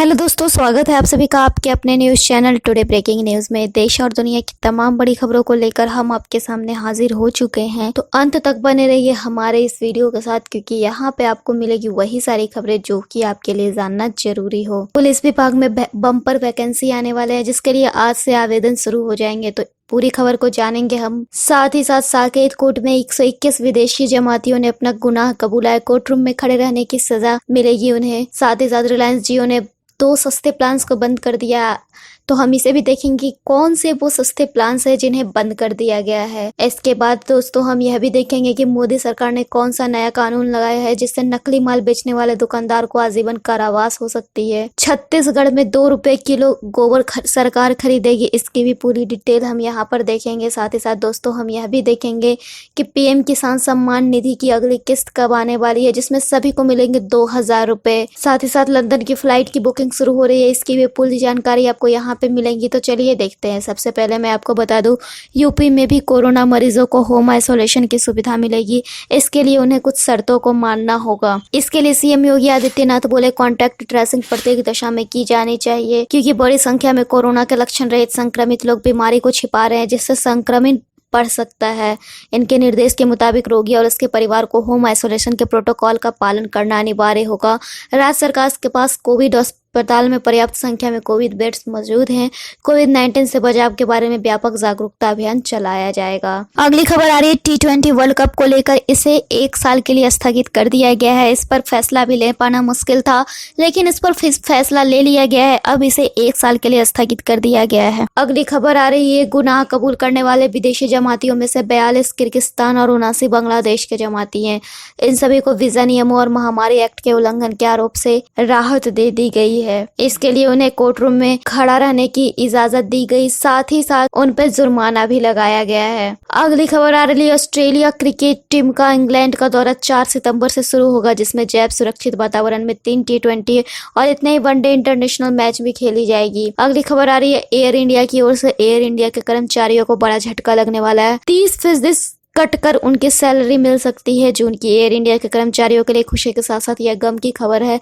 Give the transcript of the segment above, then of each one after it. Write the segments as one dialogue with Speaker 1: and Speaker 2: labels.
Speaker 1: Hello दोस्तों, स्वागत है आप सभी का आपके अपने news channel today breaking news में। देश और दुनिया की तमाम बड़ी खबरों को लेकर हम आपके सामने हाजिर हो चुके हैं, तो अंत तक बने रहिए हमारे इस वीडियो के साथ, क्योंकि यहाँ पे आपको मिलेगी वही सारी खबरें जो कि आपके लिए जानना जरूरी हो। पुलिस विभाग में बम्पर वैकेंसी आने वाले हैं, जिसके लिए आज से आवेदन शुरू हो जाएंगे, तो पूरी खबर को जानेंगे हम। साथ ही साथ साकेत कोर्ट में 121 विदेशी जमातियों ने अपना गुनाह कबूला है। कोर्ट रूम में खड़े रहने की सजा मिलेगी उन्हें। साथ ही साथ रिलायंस जियो ने 2 सस्ते प्लान्स को बंद कर दिया, तो हम इसे भी देखेंगे कौन से वो सस्ते प्लान्स हैं जिन्हें बंद कर दिया गया है। इसके बाद दोस्तों हम यह भी देखेंगे कि मोदी सरकार ने कौन सा नया कानून लगाया है जिससे नकली माल बेचने वाले दुकानदार को आजीवन कारावास हो सकती है। छत्तीसगढ़ में 2 रुपए किलो गोबर सरकार खरीदेगी, इसकी भी पूरी डिटेल हम यहाँ पर देखेंगे। साथ ही साथ दोस्तों हम यह भी देखेंगे कि पीएम किसान सम्मान निधि की अगली किस्त कब आने वाली है, जिसमें सभी को मिलेंगे 2000 रुपए। साथ ही साथ लंदन की फ्लाइट की बुकिंग शुरू हो रही है, इसकी भी पूरी जानकारी आपको यहाँ पे मिलेंगी। तो चलिए देखते हैं। सबसे पहले मैं आपको बता दूं, यूपी में भी कोरोना मरीजों को होम आइसोलेशन की सुविधा मिलेगी। इसके लिए उन्हें कुछ शर्तों को मानना होगा। इसके लिए सीएम योगी आदित्यनाथ बोले कॉन्टैक्ट ट्रेसिंग प्रत्येक दशा में की जानी चाहिए, क्योंकि बड़ी संख्या में कोरोना के लक्षण रहित संक्रमित लोग बीमारी को छिपा रहे हैं, जिससे संक्रमण बढ़ सकता है। इनके निर्देश के मुताबिक रोगी और उसके परिवार को होम आइसोलेशन के प्रोटोकॉल का पालन करना अनिवार्य होगा। राज्य सरकार के पास कोविड अस्पताल में पर्याप्त संख्या में कोविड बेड्स मौजूद हैं। कोविड-19 से बचाव के बारे में व्यापक जागरूकता अभियान चलाया जाएगा। अगली खबर आ रही है T20 वर्ल्ड कप को लेकर। इसे 1 साल के लिए स्थगित कर दिया गया है। इस पर फैसला भी ले पाना मुश्किल था, लेकिन इस पर फैसला ले लिया गया है। अब इसे 1 साल के लिए स्थगित कर दिया गया है। अगली खबर आ रही है, गुनाह कबूल करने वाले विदेशी जमातियों में से 42 किर्गिस्तान और 79 बांग्लादेश के जमाती हैं। इन सभी को वीजा नियमों और महामारी एक्ट के उल्लंघन के आरोप से राहत दे दी गई है। इसके लिए उन्हें कोर्ट रूम में खड़ा रहने की इजाजत दी गई। साथ ही साथ उन पर जुर्माना भी लगाया गया है। अगली खबर आ रही है, ऑस्ट्रेलिया क्रिकेट टीम का इंग्लैंड का दौरा 4 सितंबर से शुरू होगा, जिसमें जैव सुरक्षित वातावरण में 3 T20 और इतने ही वनडे इंटरनेशनल मैच भी खेली जाएगी। अगली खबर आ रही है, एयर इंडिया की ओर से एयर इंडिया के कर्मचारियों को बड़ा झटका लगने वाला है। 30% कटकर उनकी सैलरी मिल सकती है। जून की एयर इंडिया के कर्मचारियों के लिए खुशी के साथ साथ यह गम की खबर है।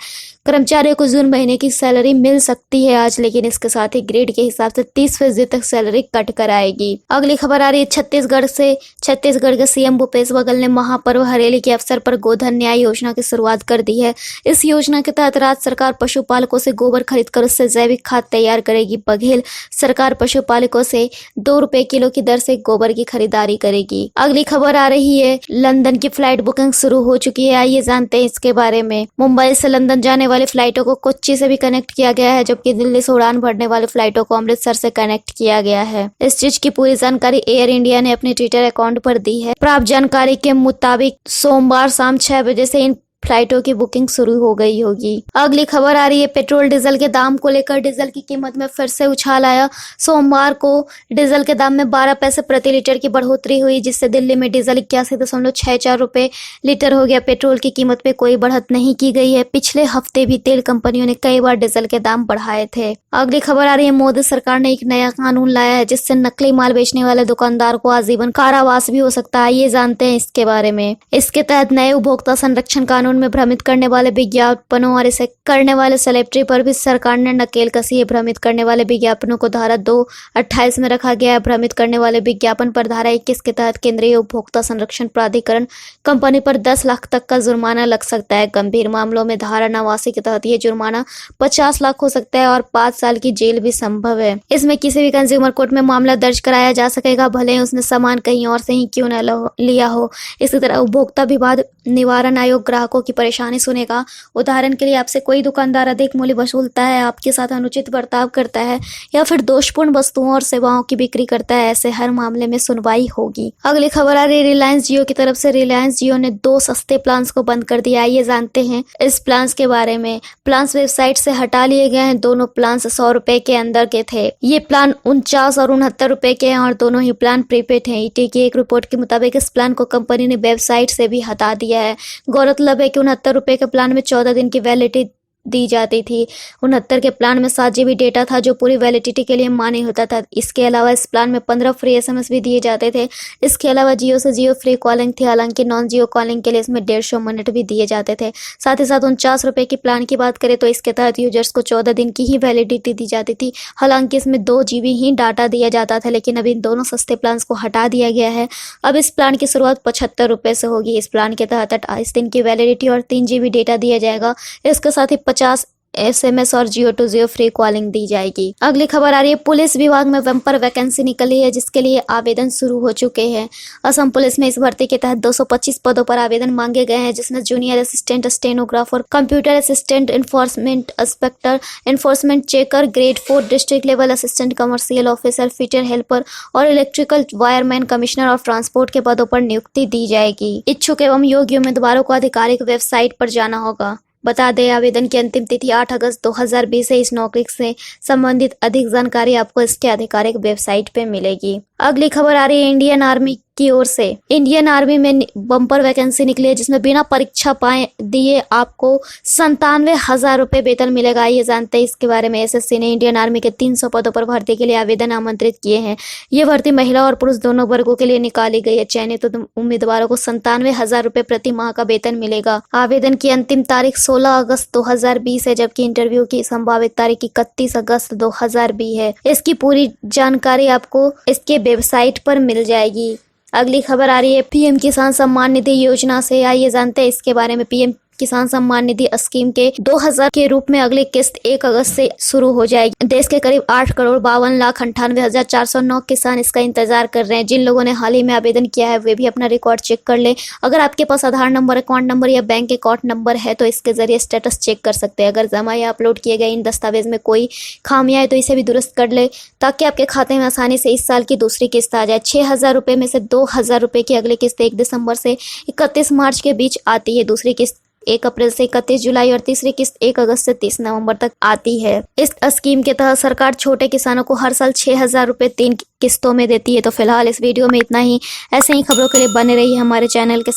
Speaker 1: कर्मचारियों को जून महीने की सैलरी मिल सकती है आज, लेकिन इसके साथ ही ग्रेड के हिसाब से 30% तक सैलरी कट कर आएगी। अगली खबर आ रही है, छत्तीसगढ़ के सीएम भूपेश बघेल ने महापर्व हरेली के अवसर पर गोधन न्याय योजना की शुरुआत कर दी है। इस योजना के तहत राज्य सरकार पशुपालकों से गोबर खरीदकर उससे जैविक खाद तैयार करेगी। बघेल सरकार पशुपालकों से 2 रुपए किलो की दर से गोबर की खरीदारी करेगी। अगली खबर आ रही है, लंदन की फ्लाइट बुकिंग शुरू हो चुकी है। आइए जानते हैं इसके बारे में। मुंबई से लंदन जाने वाली फ्लाइटों को कोच्चि से भी कनेक्ट किया गया है, जबकि दिल्ली से उड़ान भरने वाली फ्लाइटों को अमृतसर से कनेक्ट किया गया है। इस चीज की पूरी जानकारी एयर इंडिया ने अपने ट्विटर अकाउंट पर दी है। प्राप्त जानकारी के मुताबिक सोमवार शाम 6 बजे से इन फ्लाइटों की बुकिंग शुरू हो गई होगी। अगली खबर आ रही है, पेट्रोल डीजल के दाम को लेकर डीजल की कीमत में फिर से उछाल आया। सोमवार को डीजल के दाम में 12 पैसे प्रति लीटर की बढ़ोतरी हुई, जिससे दिल्ली में डीजल 81.64 रुपए लीटर हो गया। पेट्रोल की कीमत में कोई बढ़त नहीं की गई है। पिछले हफ्ते भी तेल कंपनियों ने कई बार डीजल के दाम बढ़ाए थे। अगली खबर आ रही है, मोदी सरकार ने एक नया कानून लाया है, जिससे नकली माल बेचने वाले दुकानदार को आजीवन कारावास भी हो सकता है। ये जानते हैं इसके बारे में। इसके तहत नए उपभोक्ता संरक्षण कानून में भ्रमित करने वाले विज्ञापनों और इसे करने वाले सेलिब्रिटी पर भी सरकार ने नकेल कसी है। भ्रमित करने वाले विज्ञापनों को धारा 228 में रखा गया है। भ्रमित करने वाले विज्ञापन पर धारा 21 के तहत केंद्रीय उपभोक्ता संरक्षण प्राधिकरण कंपनी पर 10 लाख तक का जुर्माना लग सकता है। गंभीर मामलों में धारा 89 के तहत ये जुर्माना 50 लाख हो सकता है और 5 साल की जेल भी संभव है। इसमें किसी भी कंज्यूमर कोर्ट में मामला दर्ज कराया जा सकेगा, भले ही उसने सामान कहीं और से ही क्यों न लिया हो। इसी तरह उपभोक्ता विवाद निवारण आयोग ग्राहकों की परेशानी सुनेगा। उदाहरण के लिए आपसे कोई दुकानदार अधिक मूल्य वसूलता है, आपके साथ अनुचित बर्ताव करता है या फिर दोषपूर्ण वस्तुओं और सेवाओं की बिक्री करता है, ऐसे हर मामले में सुनवाई होगी। अगली खबर आ रही है, रिलायंस जियो की तरफ से। रिलायंस जियो ने 2 सस्ते प्लान्स को बंद कर दिया। आइए जानते हैं इस प्लान्स के बारे में। प्लान्स वेबसाइट से हटा लिए गए हैं। दोनों प्लान्स 100 रुपए के अंदर के थे। ये प्लान 49 और 69 रुपए के हैं और दोनों ही प्लान प्रीपेड हैं। ईटी की एक रिपोर्ट के मुताबिक इस प्लान को कंपनी ने वेबसाइट से भी हटा दिया है। गौरतलब है कि 69 रुपए के प्लान में 14 दिन की दी जाती थी। 69 के प्लान में 7 GB डेटा था जो पूरी वैलिडिटी के लिए मान्य होता था। इसके अलावा इस प्लान में 15 फ्री SMS भी दिए जाते थे। इसके अलावा जियो से जियो फ्री कॉलिंग थी, हालांकि नॉन जियो कॉलिंग के लिए इसमें 150 मिनट भी दिए जाते थे। साथ ही साथ 49 की प्लान की बात करें तो इसके तहत यूजर्स को 14 दिन की ही वैलिडिटी दी जाती थी। हालांकि इसमें 2 GB ही डाटा दिया जाता था, लेकिन अब इन दोनों सस्ते प्लान को हटा दिया गया है। अब इस प्लान की शुरुआत 75 रुपये से होगी। इस प्लान के तहत 28 दिन की वैलिडिटी और 3 GB डेटा दिया जाएगा। इसके साथ ही 50 SMS और जियो टू जियो फ्री कॉलिंग दी जाएगी। अगली खबर आ रही है, पुलिस विभाग में बम्पर वैकेंसी निकली है जिसके लिए आवेदन शुरू हो चुके हैं। असम पुलिस में इस भर्ती के तहत 225 पदों पर आवेदन मांगे गए हैं, जिसमें junior assistant stenographer, computer assistant, enforcement inspector, enforcement checker, grade 4 district level assistant, commercial officer, fitter helper और इलेक्ट्रिकल वायरमैन, कमिश्नर और ट्रांसपोर्ट के पदों पर नियुक्ति दी जाएगी। इच्छुक एवं योग्य उम्मीदवारों को आधिकारिक वेबसाइट पर जाना होगा। बता दें, आवेदन की अंतिम तिथि 8 अगस्त 2020 है। इस नौकरी से संबंधित अधिक जानकारी आपको इसके आधिकारिक वेबसाइट पे मिलेगी। अगली खबर आ रही है, इंडियन आर्मी की ओर से। इंडियन आर्मी में बम्पर वैकेंसी निकली है जिसमें बिना परीक्षा दिए आपको 97,000 रुपये वेतन मिलेगा। ये जानते हैं इसके बारे में। SSC ने इंडियन आर्मी के 300 पदों पर भर्ती के लिए आवेदन आमंत्रित किए हैं। ये भर्ती महिला और पुरुष दोनों वर्गों के लिए निकाली गई है। चयनित उम्मीदवारों को 97,000 रुपये प्रति माह का वेतन मिलेगा। आवेदन की अंतिम तारीख 16 अगस्त 2020 है, जबकि इंटरव्यू की संभावित तारीख 31 अगस्त 2020 है। इसकी पूरी जानकारी आपको इसके वेबसाइट पर मिल जाएगी। अगली खबर आ रही है, PM किसान सम्मान निधि योजना से। आइए जानते हैं इसके बारे में। PM किसान सम्मान निधि स्कीम के 2000 के रूप में अगली किस्त 1 अगस्त से शुरू हो जाएगी। देश के करीब 8,52,98,409 किसान इसका इंतजार कर रहे हैं। जिन लोगों ने हाल ही में आवेदन किया है वे भी अपना रिकॉर्ड चेक कर ले। अगर आपके पास आधार नंबर, अकाउंट नंबर या बैंक अकाउंट नंबर है तो इसके जरिए स्टेटस चेक कर सकते हैं। अगर जमा या अपलोड किए गए इन दस्तावेज में कोई खामियां है तो इसे भी दुरुस्त कर ले, ताकि आपके खाते में आसानी से इस साल की दूसरी किस्त आ जाए। 6,000 रुपये में से 2,000 रुपये की अगली किस्त 1 दिसंबर से 31 मार्च के बीच आती है। दूसरी किस्त 1 अप्रैल से 31 जुलाई और तीसरी किस्त 1 अगस्त से 30 नवंबर तक आती है। इस स्कीम के तहत सरकार छोटे किसानों को हर साल 6,000 रुपये 3 किस्तों में देती है। तो फिलहाल इस वीडियो में इतना ही। ऐसे ही खबरों के लिए बने रहिए हमारे चैनल के साथ।